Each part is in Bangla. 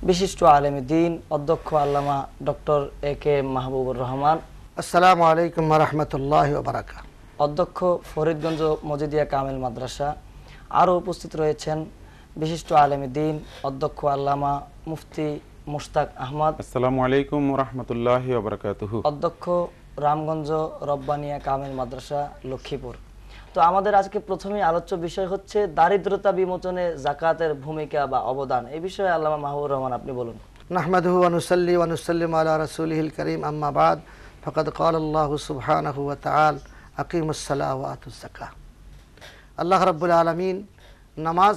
বিশিষ্ট আলেমে দ্বীন অধ্যক্ষ আল্লামা ডক্টর এ কে মাহবুবুর রহমান। আসসালামু আলাইকুম ওয়া রাহমাতুল্লাহি ওয়া বারাকাতুহু। অধ্যক্ষ ফরিদগঞ্জ মজিদিয়া কামিল মাদ্রাসা। আরও উপস্থিত রয়েছেন বিশিষ্ট আলেমে দ্বীন অধ্যক্ষ আল্লামা মুফতি মুশতাক আহমদ। আসসালামু আলাইকুম ওয়া রাহমাতুল্লাহি ওয়া বারাকাতুহু। অধ্যক্ষ রামগঞ্জ রব্বানিয়া কামিল মাদ্রাসা লক্ষ্মীপুর। তো আমাদের আজকে প্রথমেই আলোচ্য বিষয় হচ্ছে দারিদ্রতা বিমোচনে যাকাতের ভূমিকা বা অবদান। এই বিষয়ে আল্লামা মাহবুবুর রহমান আপনি বলুন। নাহমাদুহু ওয়া নুসাল্লি ওয়া নুসাল্লিমু আলা রাসূলিহিল কারীম, আম্মা বাদ, ফাকাদ ক্বালা আল্লাহু সুবহানাহু ওয়া তাআলা আকিমুস সালাহ ওয়া আতুজ যাকাহ। আল্লাহ রাব্বুল আলামিন নামাজ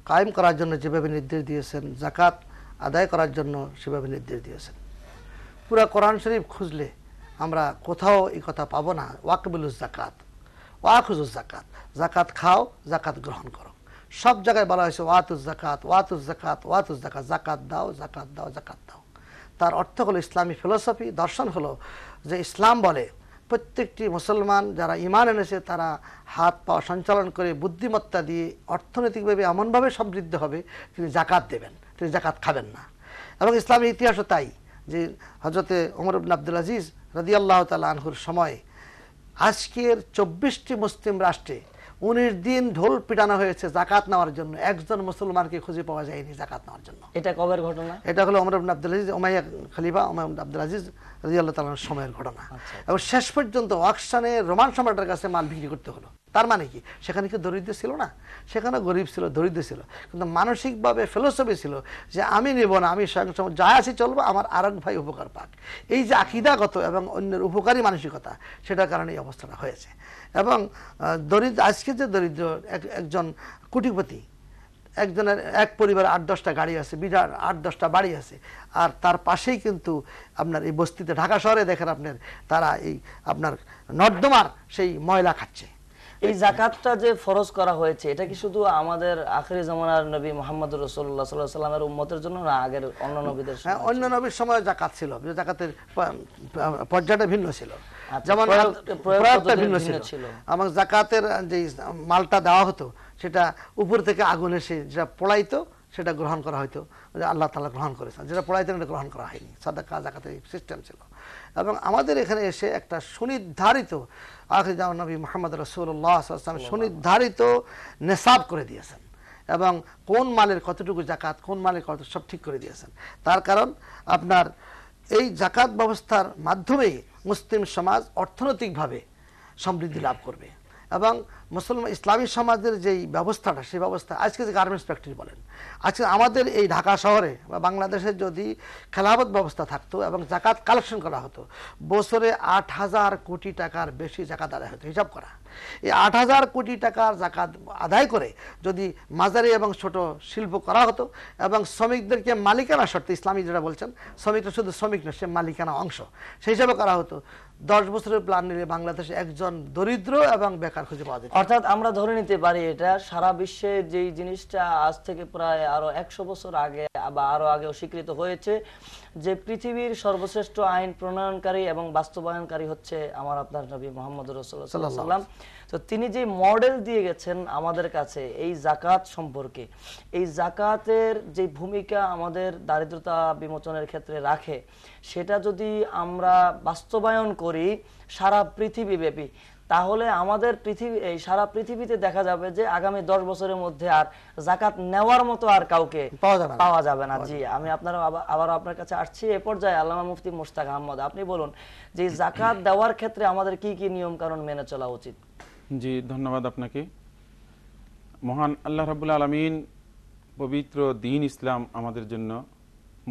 কায়েম করার জন্য যেভাবে নির্দেশ দিয়েছেন, যাকাত আদায় করার জন্য সেভাবে নির্দেশ দিয়েছেন। পুরা কোরআন শরীফ খুঁজলে আমরা কোথাও এই কথা পাবো না, ওয়াকবিলুজ যাকাত, ওয়াখুজুজ যাকাত, যাকাত খাও, যাকাত গ্রহণ করো। সব জায়গায় বলা হয়েছে ওয়াতুজ যাকাত, ওয়াতুজ যাকাত, ওয়াতুজ যাকাত, যাকাত দাও, যাকাত দাও, যাকাত দাও। তার অর্থ হলো, ইসলামী ফিলোসফি দর্শন হলো যে ইসলাম বলে প্রত্যেকটি মুসলমান যারা ঈমান এনেছে তারা হাত পা সঞ্চালন করে বুদ্ধিমত্তা দিয়ে অর্থনৈতিকভাবে এমনভাবে সমৃদ্ধ হবে তিনি যাকাত দেবেন, তিনি যাকাত খাবেন না। এবং ইসলামী ইতিহাসও তাই, যে হযরতে ওমর ইবনে আব্দুল আজিজ রাদিয়াল্লাহু তাআলা আনহুর সময় আজকের 24টি মুসলিম রাষ্ট্রে 19 দিন ঢোল পিটানো হয়েছে যাকাত নেওয়ার জন্য, একজন মুসলমানকে খুঁজে পাওয়া যায়নি যাকাত নেওয়ার জন্য। এটা কবের ঘটনা? এটা হলো ওমর ইবনে আব্দুল আজিজ, উমাইয়া খলিফা ওমর ইবনে আব্দুল আজিজ রাদিয়াল্লাহু তাআলার সময়ের ঘটনা। এবং শেষ পর্যন্ত অকশনে রোমান সম্রাটের কাছে মাল বিক্রি করতে হলো। তার মানে কি, সেখানে কি দরিদ্র ছিল না? সেখানে গরিব ছিল, দরিদ্র ছিল, কিন্তু মানসিকভাবে ফিলোসফি ছিল যে আমি নেব না, আমি যা আছি চলবো, আমার আরেক ভাই উপকার পাক। এই যে আকীদাগত এবং অন্যের উপকারী মানসিকতা, সেটার কারণে এই অবস্থাটা হয়েছে। এবং দরিদ্র, আজকে যে দরিদ্র একজন কোটিপতি, একজনের এক পরিবারে 8-10টা গাড়ি আছে, বিরাট 8-10টা বাড়ি আছে, আর তার পাশেই কিন্তু আপনার এই বস্তিতে, ঢাকা শহরে দেখেন আপনার, তারা এই আপনার নর্দমার সেই ময়লা খাচ্ছে। এই যাকাতটা যে ফরজ করা হয়েছে, এটা কি শুধু আমাদের আখিরি জামানার নবী মুহাম্মদ রাসূলুল্লাহ সাল্লাল্লাহু আলাইহি ওয়াসাল্লামের উম্মতের জন্য না, আগের অন্য নবীদের সময়? অন্য নবীর সময় যাকাত ছিল, যাকাতের পর্যায়টা ভিন্ন ছিল, যেমন প্রয়োগটা ভিন্ন ছিল। এবং যাকাতের যে মালটা দেওয়া হতো সেটা উপর থেকে আগুন এসে যেটা পোড়াইতো সেটা গ্রহণ করা হয়তো, আল্লাহ তাআলা গ্রহণ করেছেন। যেটা পোড়াইতেন এটা গ্রহণ করা হয়নি, সাদাকা যাকাতের সিস্টেম ছিল। এবং আমাদের এখানে এসে একটা সুনির্ধারিত, আখির জামান নবী মুহাম্মদ রাসূলুল্লাহ সাল্লাল্লাহু আলাইহি ওয়াসাল্লাম সুনির্ধারিত নেসাব করে দিয়েছেন, এবং কোন মালের কতটুকু যাকাত, কোন মালের কত, সব ঠিক করে দিয়েছেন। তার কারণ আপনার এই যাকাত ব্যবস্থার মাধ্যমেই মুসলিম সমাজ অর্থনৈতিকভাবে সমৃদ্ধি লাভ করবে। এবং মুসলমান ইসলামী সমাজের যেই ব্যবস্থাটা, সেই ব্যবস্থা, আজকে যে গার্মেন্টস ফ্যাক্টরি বলেন, আজকে আমাদের এই ঢাকা শহরে বা বাংলাদেশের যদি খেলাফত ব্যবস্থা থাকতো এবং যাকাত কালেকশন করা হতো, বছরে 8,000 কোটি টাকার বেশি যাকাত আদায় হতো। হিসাব করা, এই 8,000 কোটি টাকার যাকাত আদায় করে যদি মাঝারি এবং ছোট শিল্প করা হতো, এবং শ্রমিকদেরকে মালিকানা শর্তে, ইসলামী যেটা বলছেন, শ্রমিকটা শুধু শ্রমিক না, সে মালিকানা অংশ, সেই হিসাবে করা হতো, 10 বছরের প্ল্যান নিলে বাংলাদেশে একজন দরিদ্র এবং বেকার খুঁজে পাওয়া যায়। অর্থাৎ আমরা ধরে নিতে পারি এটা সারা বিশ্বে যেই জিনিসটা আজ থেকে প্রায় আরো 100 বছর আগে বা আরো আগেও স্বীকৃত হয়েছে, যে পৃথিবীর সর্বশ্রেষ্ঠ আইন প্রণয়নকারী এবং বাস্তবায়নকারী হচ্ছে আমার আপনার নবী মুহাম্মদ রাসূলুল্লাহ সাল্লাল্লাহু আলাইহি ওয়াসাল্লাম। তো তিনি যে মডেল দিয়ে গেছেন আমাদের কাছে এই যাকাত সম্পর্কে, এই যাকাতের যে ভূমিকা আমাদের দারিদ্রতা বিমোচনের ক্ষেত্রে রাখে, সেটা যদি আমরা বাস্তবায়ন করি সারা পৃথিবীব্যাপী, তাহলে আমাদের এই সারা পৃথিবীতে দেখা যাবে যে আগামী 10 বছরের মধ্যে আর যাকাত নেওয়ার মতো আর কাউকে পাওয়া যাবে না। জি, আমি আবার আপনার কাছে আসছি। এ পর্যায়ে আল্লামা মুফতি মুশতাক আহমদ, আপনি বলুন যে যাকাত দেওয়ার ক্ষেত্রে আমাদের কি কি নিয়ম কানুন মেনে চলা উচিত? জি, ধন্যবাদ আপনাকে। মহান আল্লাহ রাব্বুল আলামিন পবিত্র দ্বীন ইসলাম আমাদের জন্য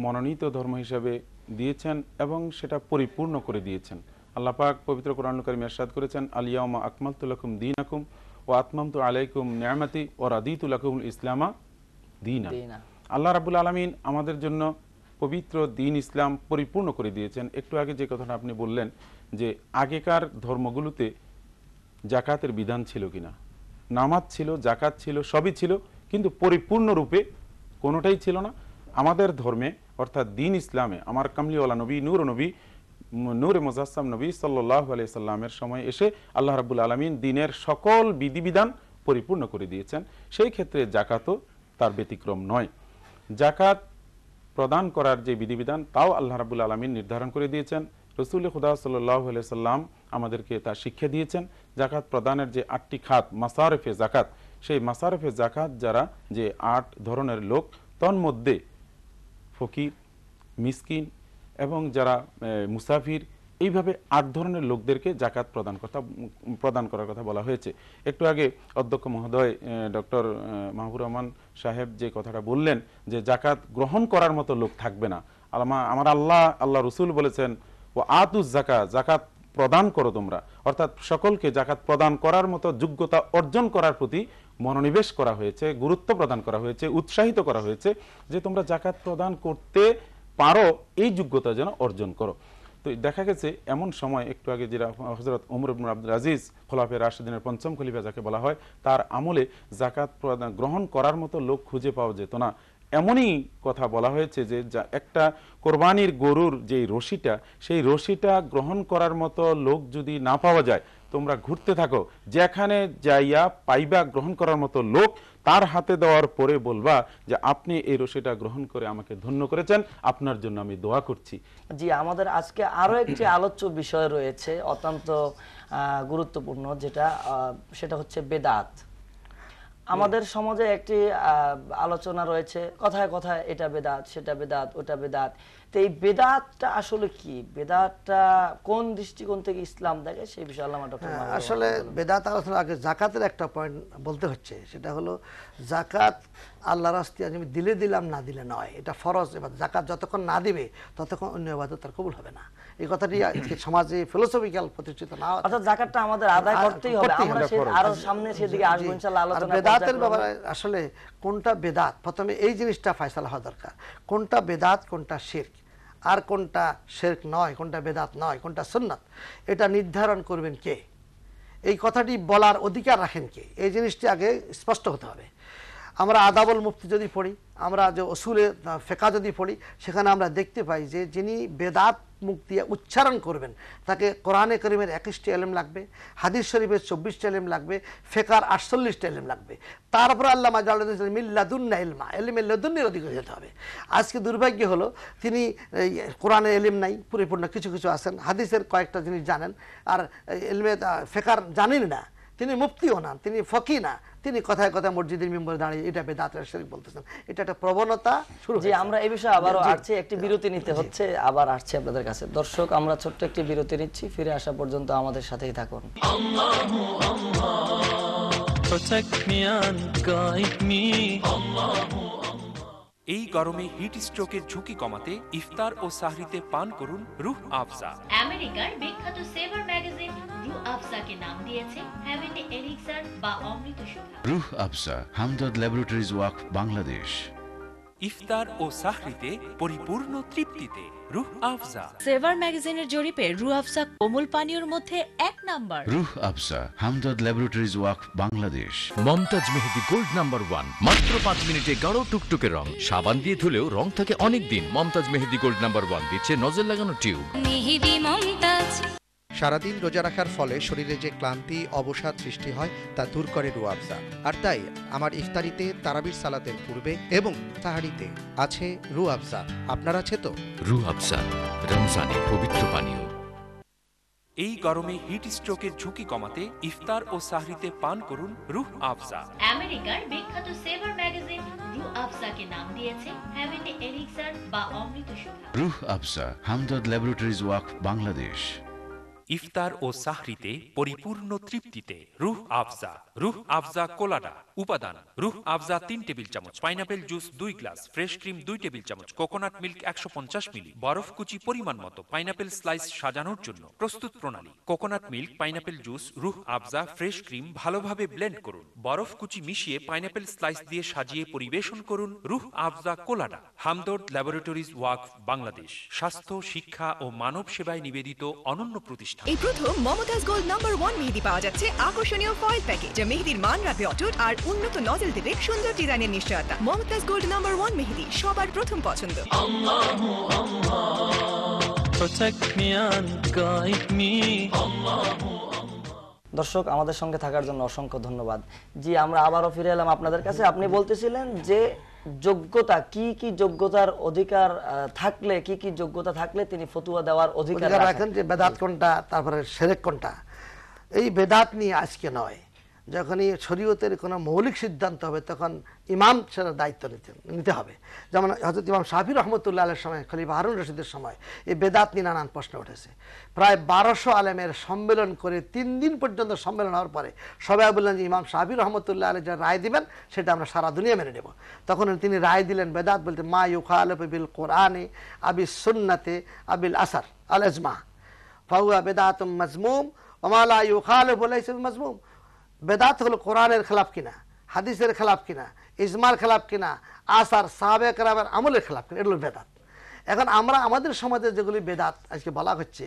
মনোনীত ধর্ম হিসেবে দিয়েছেন এবং সেটা পরিপূর্ণ করে দিয়েছেন। আল্লাহ পাক পবিত্র কোরআনুল কারীমে ইরশাদ করেছেন, আল ইয়াউমা আকমালতু লাকুম দীনাকুম ওয়া আতমামতু আলাইকুম নি'মাতি ওয়া রাদিতু লাকুমুল ইসলামা দীনা। আল্লাহ রাব্বুল আলামিন আমাদের জন্য পবিত্র দ্বীন ইসলাম পরিপূর্ণ করে দিয়েছেন। একটু আগে যে কথাটা আপনি বললেন যে আগেকার ধর্মগুলোতে যাকাতের বিধান ছিল কিনা, নামাজ ছিল, যাকাত ছিল, সবই ছিল, কিন্তু পরিপূর্ণরূপে কোনোটাই ছিল না। আমাদের ধর্মে অর্থাৎ দ্বীন ইসলামে আমার কামলিওয়ালা নবী, নূরে মুজাসসাম নবী সাল্লাল্লাহু আলাইহি সাল্লামের সময় এসে আল্লাহ রাব্বুল আলামিন দ্বীনের সকল বিধিবিধান পরিপূর্ণ করে দিয়েছেন। সেই ক্ষেত্রে যাকাতও তার ব্যতিক্রম নয়। যাকাত প্রদান করার যে বিধিবিধান তাও আল্লাহ রাব্বুল আলামিন নির্ধারণ করে দিয়েছেন। রসুল খুদা সাল্লাল্লাহু আলাইহি সাল্লাম আমাদেরকে তা শিক্ষা দিয়েছেন। জাকাত প্রদানের যে 8টি খাত মাসারিফে জাকাত, সেই মাসারিফে জাকাত যারা যে 8 ধরনের লোক, তন্মধ্যে ফকির, মিসকিন এবং যারা মুসাফির, এইভাবে 8 ধরনের লোকদেরকে জাকাত প্রদান করার কথা বলা হয়েছে। একটু আগে অধ্যক্ষ মহোদয় ডক্টর মাহবুর রহমান সাহেব যে কথাটা বললেন যে জাকাত গ্রহণ করার মতো লোক থাকবে না, আমার আল্লাহ রসুল বলেছেন ও আতুজ জাকাত, জাকাত প্রদান করো তোমরা, অর্থাৎ সকলকে জাকাত প্রদান করার মতো যোগ্যতা অর্জন করার প্রতি মনোনিবেশ করা হয়েছে, গুরুত্ব প্রদান করা হয়েছে, উৎসাহিত করা হয়েছে যে তোমরা জাকাত প্রদান করতে পারো, এই যোগ্যতা যেন অর্জন করো। তো দেখা গেছে এমন সময়, একটু আগে যেটা হযরত ওমর ইবনে আব্দুল আজিজ খোলাফায়ে রাশিদিনের ৫ম খলিফা যাকে বলা হয়, তার আমলে জাকাত প্রদান গ্রহণ করার মতো লোক খুঁজে পাওয়া যেত না। এমনই কথা বলা হয়েছে যে একটা কোরবানির গরুর যেই রশিটা, সেই রশিটা গ্রহণ করার মতো লোক যদি না পাওয়া যায়, তোমরা ঘুরতে থাকো, যেখানে যাইয়া পাইবা গ্রহণ করার মতো লোক, তার হাতে দেওয়ার পরে বলবা যে আপনি এই রশিটা গ্রহণ করে আমাকে ধন্য করেছেন, আপনার জন্য আমি দোয়া করছি। জি, আমাদের আজকে আরো একটি আলোচ্য বিষয় রয়েছে অত্যন্ত গুরুত্বপূর্ণ, সেটা হচ্ছে বেদাত। আমাদের সমাজে একটি আলোচনা রয়েছে, কথায় কথায় এটা বেদাত, সেটা বেদাত, ওটা বেদাত। তো এই বেদাতটা আসলে কি, বেদাতটা কোন দৃষ্টিকোণ থেকে ইসলাম দেখে, সেই বিষয়ে আল্লামা ডক্টর আসলে বেদাত আলোচনার আগে জাকাতের একটা পয়েন্ট বলতে হচ্ছে, সেটা হলো জাকাত আল্লাহর রাস্তায় আমি দিলে দিলাম, না দিলে নয়, এটা ফরজ। এবার জাকাত যতক্ষণ না দিবে ততক্ষণ অন্য ইবাদত তার কবুল হবে না। এই কথাটি আজকে সমাজে ফিলোসফিক্যাল প্রতিষ্ঠিত না, অর্থাৎ জাকাতটা আমাদের আদায় করতেই হবে। আমরা আরো সামনে সেদিকে আসবো ইনশাআল্লাহ আলোচনা। বেদাতের ব্যাপারে আসলে কোনটা বেদাত, প্রথমে এই জিনিসটা ফয়সালা হওয়া দরকার, কোনটা বেদাত, কোনটা শিরক, আর কোনটা শিরক নয়, কোনটা বেদাত নয়, কোনটা সুন্নাত, এটা নির্ধারণ করবেন কে, এই কথাটি বলার অধিকার রাখেন কে, এই জিনিসটি আগে স্পষ্ট হতে হবে। আমরা আদাবুল মুফতি যদি পড়ি, আমরা যে উসুলে ফিকহ যদি পড়ি, সেখানে আমরা দেখতে পাই যে যিনি বেদাত মুখ দিয়ে উচ্চারণ করবেন তাকে কোরআনে কারীমের 21টি ইলম লাগবে, হাদিস শরীফের 24টি ইলম লাগবে, ফিকহর 48টি ইলম লাগবে, তারপর আল্লামা জালালুদ্দিন মিল্লাদুন্না ইলমা, ইলমে লাদুন্নির অধিকারী হতে হবে। আজকে দুর্ভাগ্য হলো তিনি কোরআনে ইলম নাই, পরিপূর্ণ কিছু কিছু আছেন, হাদিসের কয়েকটা জিনিস জানেন, আর ইলমে ফিকহ জানেন না, তিনি মুফতিও না, তিনি ফকি না, তিনি কথায় কথায় মসজিদের মেম্বারে দাঁড়িয়ে এটা বেদাত শিরক বলতেছেন। এটা একটা প্রবণতা শুরু হয়েছে। আমরা এই বিষয়ে আবারও আসছি, একটি বিরতি নিতে হচ্ছে, আবার আসছি আপনাদের কাছে। দর্শক, আমরা ছোট্ট একটি বিরতি নিচ্ছি, ফিরে আসা পর্যন্ত আমাদের সাথেই থাকুন। এই গরমে হিট স্ট্রোকের ঝুঁকি কমাতে ইফতার ও সাহরিতে পান করুন রুহ আফজা। আমেরিকার বিখ্যাত সেভার ম্যাগাজিন রুহ আফজাকে নাম দিয়েছে হেভেনলি এলিক্সার বা অমৃত সুধা। রুহ আফজা, হামদর্দ ল্যাবরেটরিজ ওয়াকফ, বাংলাদেশ। ইফতার ও সাহরিতে পরিপূর্ণ তৃপ্তিতে রুহ আফজা। সেভার ম্যাগাজিনের জরিপে রুহ আফজা কোমল পানীয়র মধ্যে 1 নাম্বার। রুহ আফজা, হামদর্দ ল্যাবরেটরিজ ওয়াকফ, বাংলাদেশ। মমতাজ মেহেদি গোল্ড নাম্বার 1, মাত্র 5 মিনিটে গাঢ় টুকটুকে রং, সাবান দিয়ে ধুলেও রং থাকে অনেক দিন। মমতাজ মেহেদি গোল্ড নাম্বার 1 দিচ্ছে নজর লাগানো টিউব। মেহেদি মমতাজ। সারাদিন রোজা রাখার ফলে শরীরে যে ক্লান্তি, অবসাদ সৃষ্টি হয় তা দূর করে রুহ আফজা। আর তাই আমার ইফতারিতে, তারাবির সালাতের পূর্বে এবং তাহারিতে আছে রুহ আফজা। আপনার আছে তো? রুহ আফজা, রমজানের পবিত্র পানীয়। এই গরমে হিট স্ট্রোকের ঝুঁকি কমাতে ইফতার ও সাহরিতে পান করুন রুহ আফজা। আমেরিকার বিখ্যাত সেভার ম্যাগাজিন রুহ আফজাকে নাম দিয়েছে হেভেনলি এলিক্সার বা অমৃত সুধা। রুহ আফজা, হামদর্দ ল্যাবরেটরিজ ওয়াকফ, বাংলাদেশ। ইফতার ও সাহরিতে পরিপূর্ণ তৃপ্তিতে রুহ আফজা। রুহ আফজা কোলাডা। উপাদান: রুহ আফজা 3 টেবিল চামচ, pineapple juice 2 glass, fresh cream 2 table চামচ, কোকোনাট মিল্ক 150 মিলি, বরফ কুচি পরিমাণ মতো, পাইনাপেল স্লাইস সাজানোর জন্য। প্রস্তুত প্রণালী: কোকোনাট মিল্ক, পাইনাপেল জুস, রুহ আফজা, ফ্রেশ ক্রিম ভালোভাবে ব্লেন্ড করুন, বরফ কুচি মিশিয়ে পাইনাপেল স্লাইস দিয়ে সাজিয়ে পরিবেশন করুন রুহ আফজা কোলাডা। হামদর্দ ল্যাবরেটরিজ ওয়াকফ, বাংলাদেশ। স্বাস্থ্য, শিক্ষা ও মানব সেবায় নিবেদিত অনন্য প্রতিষ্ঠান। এই প্রথম মমতাজ গোল্ড নাম্বার 1 মেহেদি পাওয়া যাচ্ছে আকর্ষণীয় ফয়েল প্যাকে, যা মেহেদির মান রাখবে অটুট আর উন্নত নজল দেবে সুন্দর ডিজাইনের নিশ্চয়তা। মমতাজ গোল্ড নাম্বার 1 মেহেদি সবার প্রথম পছন্দ। দর্শক, আমাদের সঙ্গে থাকার জন্য অসংখ্য ধন্যবাদ। জি, আমরা আবারও ফিরে এলাম আপনাদের কাছে। আপনি বলতেছিলেন যে যোগ্যতা কি কি যোগ্যতার অধিকার থাকলে কি কি যোগ্যতা থাকলে তিনি ফতোয়া দেওয়ার অধিকার রাখেন? যে বেদাত কোনটা তারপরে শিরক কোনটা, এই বেদাত নিয়ে আজকে নয়, যখনই শরীয়তের কোনো মৌলিক সিদ্ধান্ত হবে তখন ইমাম সেটার দায়িত্ব নিতে হবে। যেমন হযরত ইমাম শাফি রহমতুল্লাহ আলাইহির সময়, খলিফা হারুন রশিদের সময় এই বেদাত নিয়ে নানান প্রশ্ন উঠেছে। প্রায় 1200 আলেমের সম্মেলন করে 3 দিন পর্যন্ত সম্মেলন হওয়ার পরে সবাই বললেন যে ইমাম শাফি রহমতুল্লাহ আলাইহি যা রায় দিবেন সেটা আমরা সারা দুনিয়া মেনে নেব। তখন তিনি রায় দিলেন বেদাত বলতে মা ইউখালিফু বিল কোরআনে আবিস সুন্নাতে আবিল আসার আল ইজমা ফাহুয়া বেদাতুম মাজমুম ওয়া মা লা ইউখালিফু লাইসা মাজমুম। বেদাত হলো কোরআনের খেলাফ কিনা, হাদিসের খেলাফ কিনা, ইজমার খেলাফ কিনা, আসার সাহাবে কেরামের আমলের খেলাফ কিনা, এগুলো বেদাত। এখন আমরা আমাদের সমাজে যেগুলি বেদাত আজকে বলা হচ্ছে,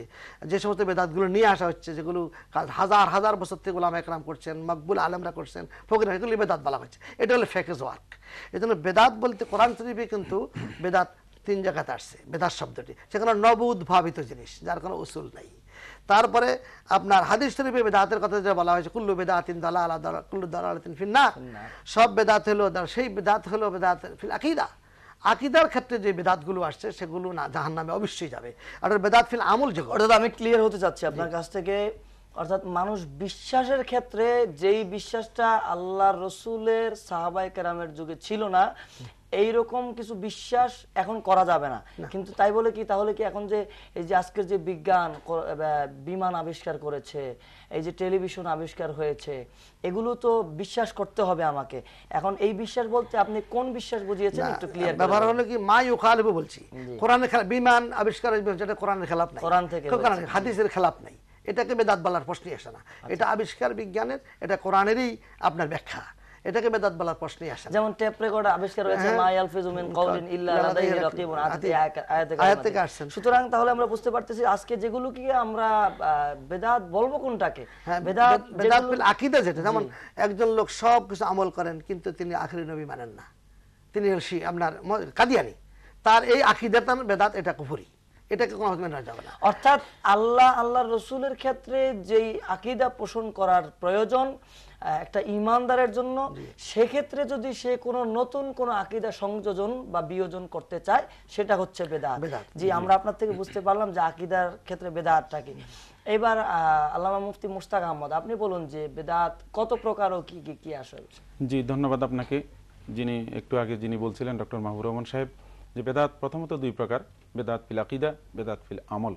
যে সমস্ত বেদাতগুলো নিয়ে আসা হচ্ছে, যেগুলো হাজার হাজার বছর থেকে ওলামা একরাম করছেন, মকবুল আলেমরা করছেন, ফকির, এগুলি বেদাত বলা হচ্ছে। এটা হলো ফেকেজ ওয়ার্ক। এই জন্য বেদাত বলতে কোরআন শরীফে কিন্তু বেদাত 3 জায়গাতে আসছে, বেদাত শব্দটি, সেখানে নবউদ্ভাবিত জিনিস যার কোনো উসুল নাই। তারপরে আপনার হাদিস শরীফে বেদাতের কথা যে বলা হয়েছে কুল্লু বেদাতিন দালালা কুল্লু দালালাতিন ফিন্নার, সব বেদাত হলো, সেই বেদাত হলো বেদাত ফিল আকীদা। আকীদার ক্ষেত্রে যে বেদাতগুলো আসছে সেগুলো না জাহান্নামে অবশ্যই যাবে। আর বেদাত ফিল আমল যে, অর্থাৎ আমি ক্লিয়ার হতে চাচ্ছি আপনার কাছ থেকে, অর্থাৎ মানুষ বিশ্বাসের ক্ষেত্রে যেই বিশ্বাসটা আল্লাহর রসুলের সাহাবায়ে কেরামের যুগে ছিল না, এইরকম কিছু বিশ্বাস এখন করা যাবে না। কিন্তু তাই বলে কি তাহলে কি এখন যে এই যে আজকের যে বিজ্ঞান বিমান আবিষ্কার করেছে, এই যে টেলিভিশন আবিষ্কার হয়েছে, এগুলো তো বিশ্বাস করতে হবে আমাকে। এখন এই বিশ্বাস বলতে আপনি কোন বিশ্বাস বুঝিয়েছেন একটু ক্লিয়ার ব্যাপার হলো কি মা ইউখালিফু বলছি, কোরআনের খেলাফ, বিমান আবিষ্কার যেটা কোরআনের খেলাফ নাই, কোরআন থেকে হাদিসের খেলাফ নাই, এটাকে বেদাত বলার প্রশ্নই আসে না। এটা আবিষ্কার বিজ্ঞানের, এটা কোরআনেরই আপনার ব্যাখ্যা, এটাকে বেদাত বলার প্রশ্নই আসে না। যেমন টেপ রেকর্ডার আবিষ্কার হয়েছে মা ইয়ালফিজু মিন কাউলিন ইল্লা লাদাইহি রাকিবুন আয়াত থেকে আসছেন। সুতরাং তাহলে আমরা বুঝতে পারতেছি আজকে যেগুলো কি আমরা বেদাত বলবো কোনটাকে, বেদাত ফিল আকীদা যেটা, যেমন একজন লোক সব কিছু আমল করেন কিন্তু তিনি আখিরি নবী মানেন না, তিনি আপনার কাদিয়ানি, তার এই আকীদাটা বেদাত, এটা কুফরি, এটাকে কোনো মেনে যাবে না। অর্থাৎ আল্লাহর রসুলের ক্ষেত্রে যেই আকীদা পোষণ করার প্রয়োজন একটা ইমানদারের জন্য, সেক্ষেত্রে যদি সে কোনো নতুন কোনো আকীদা সংযোজন বা বিয়োজন করতে চায় সেটা হচ্ছে বেদাত। জি, আমরা আপনার থেকে বুঝতে পারলাম যে আকীদার ক্ষেত্রে বেদাতটা কি। এবার আল্লামা মুফতি মুশতাক আহমদ, আপনি বলুন যে বেদাত কত প্রকার ও কি কি কি আসলে? জি, ধন্যবাদ আপনাকে। যিনি একটু আগে যিনি বলছিলেন ডক্টর মাহবুবুর রহমান সাহেব, যে বেদাত প্রথমত 2 প্রকার, বেদাত ফিল আকীদা, বেদাত ফিল আমল।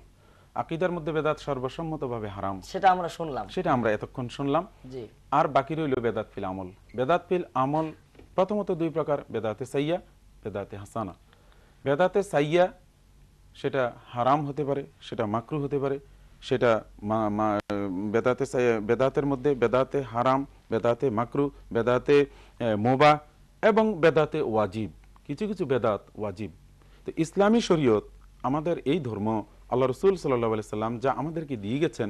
আকীদার মধ্যে বেদাত সর্বসম্মতভাবে হারাম, সেটা আমরা শুনলাম, সেটা আমরা এতক্ষণ শুনলাম। জি, আর বাকি রইল বেদাত ফিল আমল। বেদাত ফিল আমল প্রথমত 2 প্রকার, বেদাতে সাইয়া, বেদাতে হাসানা। বেদাতে সাইয়া সেটা হারাম হতে পারে, সেটা মাকরুহ হতে পারে, সেটা বেদাতে সাইয়া, বেদাতের মধ্যে বেদাতে হারাম, বেদাতে মাকরুহ, বেদাতে মুবাহ এবং বেদাতে ওয়াজিব। কিছু কিছু বেদাত ওয়াজিব। তো ইসলামী শরীয়ত, আমাদের এই ধর্ম, আল্লাহ রসুল সাল্লাল্লাহু আলাইহি সাল্লাম যা আমাদেরকে দিয়ে গেছেন,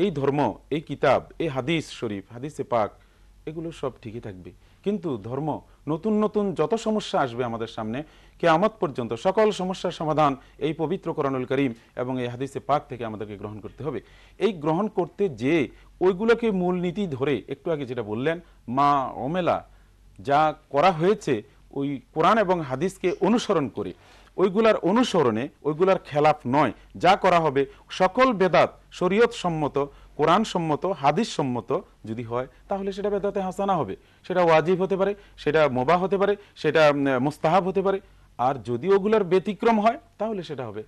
এই ধর্ম, এই কিতাব, এই হাদিস শরীফ, হাদিসে পাক, এগুলো সব ঠিকই থাকবে। কিন্তু ধর্ম নতুন নতুন যত সমস্যা আসবে আমাদের সামনে, কিয়ামত পর্যন্ত সকল সমস্যার সমাধান এই পবিত্র কোরআনুল কারীম এবং এই হাদিসে পাক থেকে আমাদেরকে গ্রহণ করতে হবে। এই গ্রহণ করতে যে ওইগুলোকে মূলনীতি ধরে, একটু আগে যেটা বললেন মা ওমেলা, যা করা হয়েছে ওই কোরআন এবং হাদিসকে অনুসরণ করে, ওইগুলার অনুসরণে, ওইগুলার খেলাফ নয়, যা করা হবে সকল বেদাত শরীয়ত সম্মত, কোরআন সম্মত, হাদিস সম্মত যদি হয় তাহলে সেটা বেদাতে হাসানা হবে। সেটা ওয়াজিব হতে পারে, সেটা মুবাহ হতে পারে, সেটা মুস্তাহাব হতে পারে। আর যদি ওগুলার ব্যতিক্রম হয় তাহলে সেটা হবে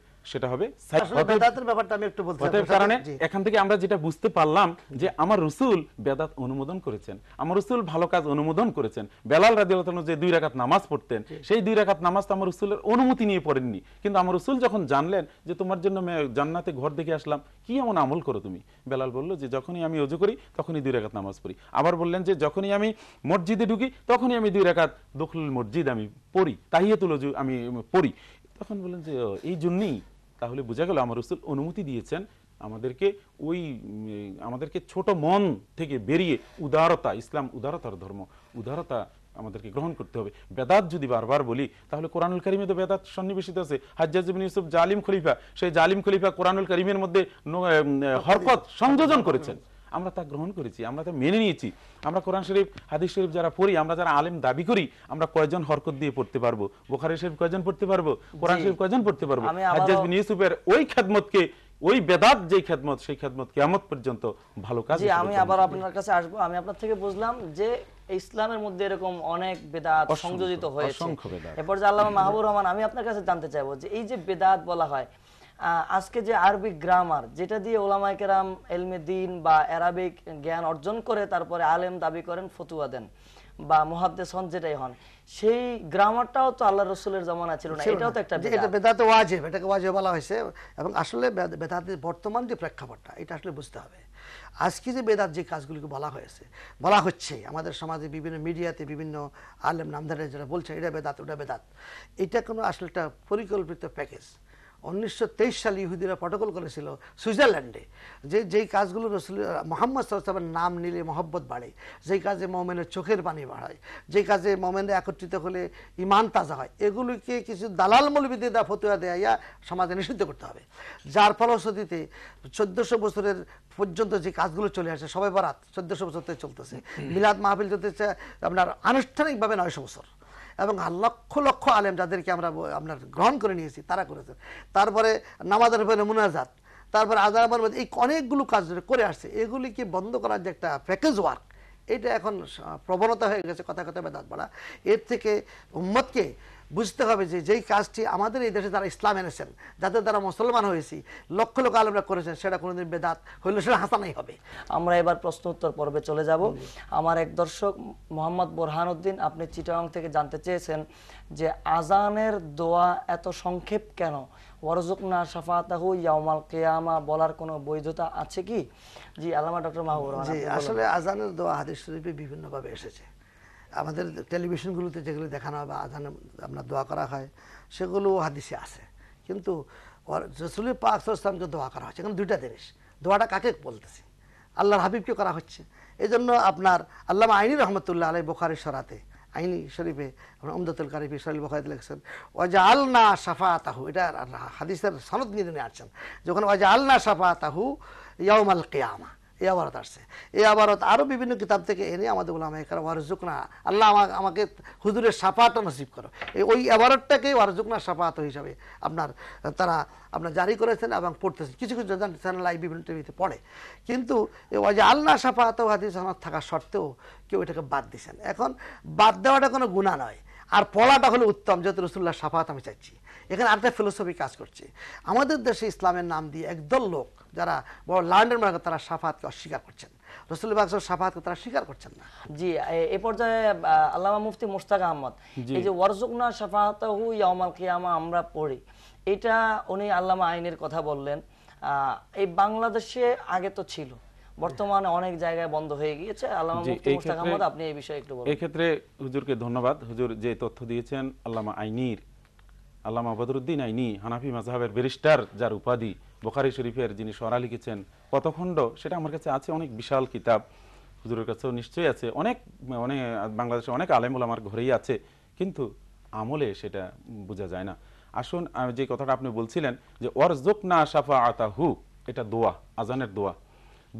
বেদাতের ব্যাপারটা আমি একটু বলতে চাই। কারণে এখান থেকে আমরা যেটা বুঝতে পারলাম যে আমার রাসূল বেদাত অনুমোদন করেছেন, আমার রাসূল ভালো কাজ অনুমোদন করেছেন। বেলাল রাদিয়াল্লাহু তাআলা যে 2 রাকাত নামাজ পড়তেন, সেই 2 রাকাত নামাজ তো আমার রাসূলের অনুমতি নিয়ে পড়েননি, কিন্তু আমার রাসূল যখন জানলেন যে তোমার জন্য আমি জান্নাতে ঘর দেখে আসলাম, কি এমন আমল করো তুমি? বেলাল বলল যে যখনই আমি ওযু করি তখনই 2 রাকাত নামাজ পড়ি। আবার বললেন যে যখনই আমি মসজিদে ঢুকি তখনই আমি 2 রাকাত দুখুল মসজিদ আমি পড়ি, তাহিয়াতুল ওযু আমি পড়ি। তখন বললেন যে এই জন্যই, তাহলে বোঝা গেল আমার রাসূল অনুমতি দিয়েছেন আমাদেরকে, ওই আমাদেরকে ছোট মন থেকে বেরিয়ে উদারতা, ইসলাম উদারতার ধর্ম, উদারতা আমাদেরকে গ্রহণ করতে হবে। বেদাত যদি বারবার বলি তাহলে কোরআনুল কারীমে তো বেদাত সন্নিবেশিত আছে। হাজ্জাজ ইবনে ইউসুফ জালিম খলিফা, সেই জালিম খলিফা কোরআনুল কারীমের মধ্যে হরকত সংযোজন করেছেন। আমরা তা গ্রহণ করেছি, আমরা তা মেনে নিয়েছি। আমরা কোরআন শরীফ হাদিস শরীফ যারা পড়ি, আমরা যারা আলেম দাবি করি, আমরা কয়জন হরকত দিয়ে পড়তে পারবো, বুখারী শরীফ কয়জন পড়তে পারবো, কোরআন শরীফ কয়জন পড়তে পারবো? হাজ্জাজ বিন ইউসুফের ওই খেদমতকে, ওই বেদাত যে খেদমত, সেই খেদমত কিয়ামত পর্যন্ত ভালো কাজ। জি, আমি আবার আপনার কাছে আসবো। আমি আপনার থেকে বুঝলাম যে ইসলামের মধ্যে এরকম অনেক বেদাত সংযোজিত হয়েছে। এরপর যে আল্লামা মাহবুবুর রহমান, আমি আপনার কাছে জানতে চাইবো যে এই যে বেদাত বলা হয়, আজকে যে আরবিক গ্রামার যেটা দিয়ে ওলামায়ে কেরাম ইলমে দ্বীন বা আরবিক জ্ঞান অর্জন করে তারপরে আলেম দাবি করেন, ফতুয়া দেন বা মুহাদ্দিস হন, যেটাই হন, সেই গ্রামারটাও তো আল্লাহর রাসূলের জামানায় ছিল না। এটাও তো একটা এটা বেদাত ওয়াজিব, এটাকে ওয়াজিব বলা হয়েছে। এবং আসলে বেদাতের বর্তমান যে প্রেক্ষাপটটা, এটা আসলে বুঝতে হবে। আজকে যে বেদাত যে কাজগুলিকে বলা হচ্ছে আমাদের সমাজে, বিভিন্ন মিডিয়াতে বিভিন্ন আলেম নামধারী যারা বলছে এটা বেদাত ওটা বেদাত, এটা কোনো আসলে একটা পরিকল্পিত প্যাকেজ। 1923 সালে ইহুদিরা প্রটোকল করেছিল সুইজারল্যান্ডে, যেই কাজগুলো রসুল মুহাম্মদ সাল্লাল্লাহু আলাইহি ওয়াসাল্লামের নাম নিলে মহব্বত বাড়ে, যেই কাজে মুমিনের চোখের পানি বাড়ায়, যেই কাজে মুমিনরা একত্রিত হলে ঈমান তাজা হয়, এগুলিকে কিছু দালাল মৌলবীদের ফতোয়া দেয়া সমাজে নিষিদ্ধ করতে হবে। যার ফলশ্রুতিতে 1400 বছরের পর্যন্ত যে কাজগুলো চলে আসে, সবে বরাত 1400 বছর থেকে চলতেছে, মিলাদ মাহফিল চলতেছে আপনার আনুষ্ঠানিকভাবে 900 বছর, এবং লক্ষ লক্ষ আলেম যাদেরকে আমরা আপনার গ্রহণ করে নিয়েছি তারা করেছেন। তারপরে নামাজের ব্যাপারে মুনাজাত, তারপরে আযানের মধ্যে এই অনেকগুলো কাজ করে আসছে। এগুলিকে বন্ধ করার যে একটা প্যাকেজ ওয়ার্ক, এটা এখন প্রবণতা হয়ে গেছে, কথা কথা বেদাত বলা। এর থেকে উম্মতকে বুঝতে হবে যে যেই কাজটি আমাদের এই দেশে যারা ইসলাম এনেছেন, যাদের দ্বারা মুসলমান হয়েছি, লক্ষ লক্ষ আলেমরা করেছেন, সেটা কোনোদিন বেদাত হইলে সেটা হাসানাই হবে। আমরা এবার প্রশ্ন উত্তর পর্বে চলে যাব। আমার এক দর্শক মোহাম্মদ বোরহানউদ্দিন, আপনি চিটাগাং থেকে জানতে চেয়েছেন যে আজানের দোয়া এত সংক্ষেপ কেন? ওয়ারজুকনা শাফাতাহু ইয়াউমাল কিয়ামা বলার কোনো বৈধতা আছে কি? জি, আল্লামা ডক্টর মাহবুবুর রহমান। জি, আসলে আজানের দোয়া হাদিস শরীফে বিভিন্নভাবে এসেছে। আমাদের টেলিভিশনগুলোতে যেগুলো দেখানো হয় বা আজানে আপনার দোয়া করা হয়, সেগুলো হাদিসে আছে। কিন্তু রাসূল পাক সাল্লাল্লাহু আলাইহি ওয়াসাল্লামকে দোয়া করা হচ্ছে, এখন দুইটা জিনিস। দোয়াটা কাকে বলতেছি? আল্লাহর হাবিবকে করা হচ্ছে। এই জন্য আপনার আল্লামা আইনি রহমতুল্লাহ আলাইহি বুখারী শরাতে আইনি শরীফে উমদাতুল কারি ফি সহিহ বুখারীতে লিখেছেন ওয়াজআলনা শাফাতাহু, এটা হাদিসের সনদ নিয়ে আসছেন, যখন ওয়াজআলনা শাফাতাহু ইয়াউমাল কিয়ামা, এই আবারত আসছে। এই আবারত আরও বিভিন্ন কিতাব থেকে এনে আমাদের উলামায়ে কেরাম ওয়ারজুকনা, আল্লাহ আমাকে হুজুরের শাফাত নসিব করো, ওই আবারতটাকে ওয়ারজুকনা শাফাত হিসাবে তারা জারি করেছেন এবং পড়তেছেন। কিছু কিছু চ্যানেল বিভিন্ন টিভিতে পড়ে, কিন্তু ওই যে আল্লাহ শাফাত হাদিস সনদ থাকা সত্ত্বেও কেউ এটাকে বাদ দিচ্ছেন। এখন বাদ দেওয়াটা কোনো গুনাহ নয়, আর পড়াটা হলো উত্তম, যেহেতু রাসূলুল্লাহ শাফাত আমি চাইছি। এখানে আরেকটা ফিলোসফি কাজ করছে। আমাদের দেশে ইসলামের নাম দিয়ে একদল লোক যারা বড় লার্নের মার্গ, তারা শাফাতকে অস্বীকার করছেন, রাসূলুল্লাহ সাল্লাল্লাহু আলাইহি ওয়াসাল্লাম শাফাতকে তারা স্বীকার করছেন না। জি, এই পর্যায়ে আল্লামা মুফতি মুশতাক আহমদ, এই যে ওয়ারজুকনা শাফাতাহু ইয়াউমাল কিয়ামা আমরা পড়ি, এটা উনি আল্লামা আইনের কথা বললেন। এই বাংলাদেশে আগে তো ছিল, বর্তমানে অনেক জায়গায় বন্ধ হয়ে গিয়েছে। আল্লামা মুফতি মুশতাক আহমদ, আপনি এই বিষয়ে একটু বলুন। এই ক্ষেত্রে হুজুরকে ধন্যবাদ। হুজুর যে তথ্য দিয়েছেন, আল্লামা আইনির, আল্লামা বদরুদ্দিন আইনি, হানাফি মাযহাবের ব্যারিস্টার, যার উপাধি, বুখারী শরীফের যিনি শরা লিখেছেন পতখণ্ড, সেটা আমার কাছে আছে, অনেক বিশাল কিতাব, হুজুরের কাছেও নিশ্চয়ই আছে, অনেক বাংলাদেশে অনেক আলেম ওলামার ঘরেই আছে, কিন্তু আমলে সেটা বোঝা যায় না। আসুন, যে কথাটা আপনি বলছিলেন যে ওয়ারজুকনা শাফাআতাহু, এটা দোয়া, আজানের দোয়া।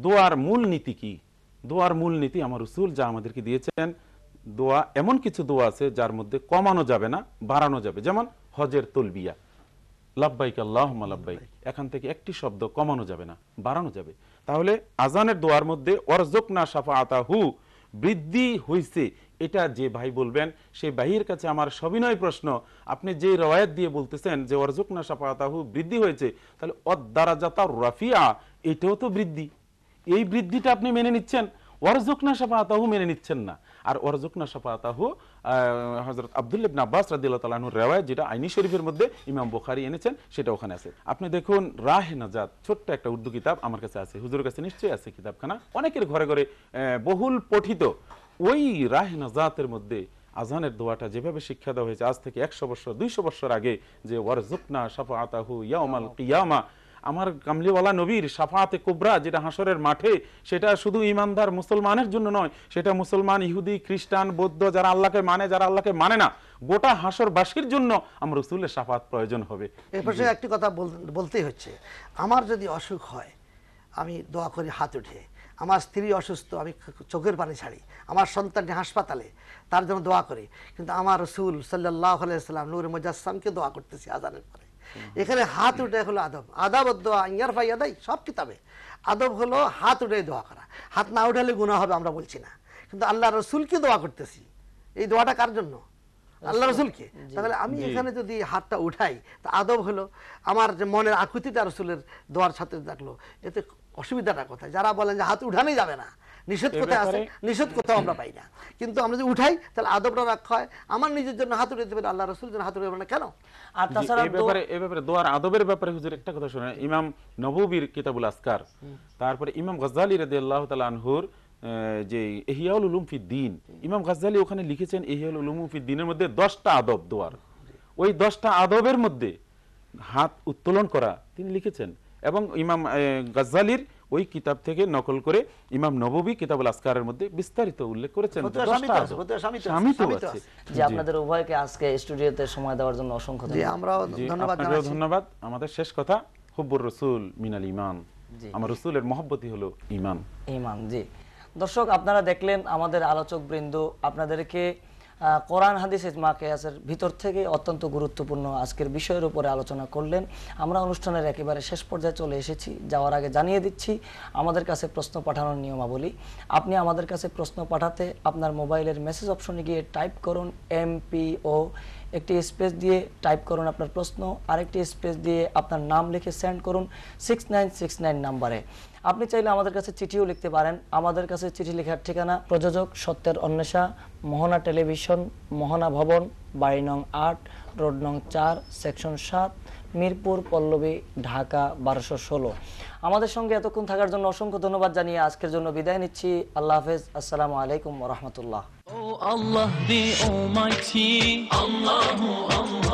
দোয়ার মূল নীতি কি? দোয়ার মূল নীতি আমার রাসূল যা আমাদেরকে দিয়েছেন, দোয়া এমন কিছু দোয়া আছে যার মধ্যে কমানো যাবে না, বাড়ানো যাবে। যেমন হজের তলবিয়া, লাব্বাইক আল্লাহুম্মা লাব্বাইক, এখান থেকে একটি শব্দ কমানো যাবে না, বাড়ানো যাবে। তাহলে আজানের দোয়ার মধ্যে ওয়ারজুকনা শাফাআতাহু বৃদ্ধি হইছে, এটা যে ভাই বলবেন সেই ভাইয়ের কাছে আমার সবিনয় প্রশ্ন, আপনি যে রওয়ায়াত দিয়ে বলতেছেন যে ওয়ারজুকনা শাফাআতাহু বৃদ্ধি হয়েছে, তাহলে অদ-দারাজাতার রাফিআ, এটাও তো বৃদ্ধি। এই বৃদ্ধিটা আপনি মেনে নিচ্ছেন, ওয়ারজুকনা শাফাআতাহু মেনে নিচ্ছেন না। আর ওয়ারজুকনা শাফাআতাহু হযরত আব্দুল্লাহ ইবনে আব্বাস রাদিয়াল্লাহু তাআলা আনহুর riwayat, যেটা আইনি শরীফের মধ্যে ইমাম বুখারী এনেছেন, সেটা ওখানে আছে। আপনি দেখুন রাহে নাজাত, ছোট্ট একটা উর্দু কিতাব আমার কাছে আছে, হুজুরের কাছে নিশ্চয়ই আছে কিতাবখানা, অনেকের ঘরে ঘরে বহুল পঠিত। ওই রাহে নাজাতের মধ্যে আজানের দোয়াটা যেভাবে শিক্ষা দেওয়া হয়েছে আজ থেকে 100 বছর 200 বছর আগে, যে ওয়ারজুকনা শাফাআতাহু ইয়াউমাল কিয়ামা, আমার কামলিওয়ালা নবীর শাফাআতে কুবরা, যেটা হাসরের মাঠে, সেটা শুধু ইমানদার মুসলমানের জন্য নয়, সেটা মুসলমান, ইহুদি, খ্রিস্টান, বৌদ্ধ, যারা আল্লাহকে মানে, যারা আল্লাহকে মানে না, গোটা হাসরবাসীর জন্য আমার রাসূলের শাফাআত প্রয়োজন হবে। এই প্রসঙ্গে একটি কথা বলতেই হচ্ছে, আমার যদি অসুখ হয়, আমি দোয়া করি হাত উঠে, আমার স্ত্রী অসুস্থ, আমি চোখের পানি ছাড়ি, আমার সন্তানটি হাসপাতালে, তার জন্য দোয়া করি, কিন্তু আমার রাসূল সাল্লাল্লাহু আলাইহি ওয়াসাল্লাম নূরে মুজাসসামকে দোয়া করতেছি আযানের পরে। এখানে হাত উঠে হলো আদব, আদাব দোয়া ইয়ারফা ইয়াদাই, সব কিতাবে আদব হলো হাত উঠে দোয়া করা। হাত না উঠালে গুনাহ হবে আমরা বলছি না, কিন্তু আল্লাহ রাসূলকে দোয়া করতেছি। এই দোয়াটা কার জন্য? আল্লাহ রাসূলকে। তাহলে আমি এখানে যদি হাতটা উঠাই, তা আদব হলো আমার যে মনের আকুতিটা রাসূলের দোয়ার সাথে থাকলো, এতে অসুবিধাটা কোথায়? যারা বলেন যে হাত উঠানোই যাবে না, নিষেধ কোথায় আছে? নিষেধ কোথাও আমরা পাই না, কিন্তু আমরা যদি উঠাই তাহলে আদবটা রাখা হয়। আমার নিজের জন্য হাত উঠাতে পারে, আল্লাহ রাসূলের জন্য হাত উঠাবে না কেন? আর তাছাড়া এই ব্যাপারে দোয়ার আদবের ব্যাপারে হুজুর একটা কথা শুনে, ইমাম নববীর কিতাবুল আসকার, তারপরে ইমাম গজ্জালী রাদিয়াল্লাহু তাআলা আনহুর যে ইহইয়াউল উলুম ফিদ দ্বীন, ইমাম গজ্জালী ওখানে লিখেছেন ইহইয়াউল উলুম ফিদ দ্বীনের মধ্যে 10টা আদব দোয়ার। ওই 10টা আদবের মধ্যে হাত উত্তোলন করা তিনি লিখেছেন, এবং ইমাম গজ্জালীর ওই কিতাব থেকে নকল করে ইমাম নববী কিতাবুল আসকারের মধ্যে বিস্তারিত উল্লেখ করেছেন। যে আপনাদের উভয়কে আজকে স্টুডিওতে সময় দেওয়ার জন্য অসংখ্য ধন্যবাদ। আমাদের শেষ কথা, হুব্বুর রাসূল মিনাল ঈমান, আমার রাসূলের মহব্বতই হলো ঈমান। ঈমান। জি দর্শক, আপনারা দেখলেন আমাদের আলোচক বৃন্দ আপনাদেরকে কোরআন হাদিস ইজমা কিয়াসের ভিতর থেকে অত্যন্ত গুরুত্বপূর্ণ আজকের বিষয়ের উপরে আলোচনা করলেন। আমরা অনুষ্ঠানের একেবারে শেষ পর্যায়ে চলে এসেছি। যাওয়ার আগে জানিয়ে দিচ্ছি আমাদের কাছে প্রশ্ন পাঠানোর নিয়মাবলী। আপনি আমাদের কাছে প্রশ্ন পাঠাতে আপনার মোবাইলের মেসেজ অপশনে গিয়ে টাইপ করুন MPO, একটি স্পেস দিয়ে টাইপ করুন আপনার প্রশ্ন, আরেকটি স্পেস দিয়ে আপনার নাম লিখে সেন্ড করুন 6969 নাম্বারে। আপনি চাইলে আমাদের কাছে চিঠিও লিখতে পারেন। আমাদের কাছে চিঠি লেখার ঠিকানা প্রযোজক সত্যের অন্বেষা, মোহনা টেলিভিশন, মোহনা ভবন, বাড়ি নং 8, রোড নং 4, সেকশন 7, মিরপুর পল্লবী, ঢাকা 1216। আমাদের সঙ্গে এতক্ষণ থাকার জন্য অসংখ্য ধন্যবাদ জানিয়ে আজকের জন্য বিদায় নিচ্ছি। আল্লাহ হাফেজ। আসসালামু আলাইকুম ওয়া রাহমাতুল্লাহ। Oh Allah the Almighty, Allahu Allah.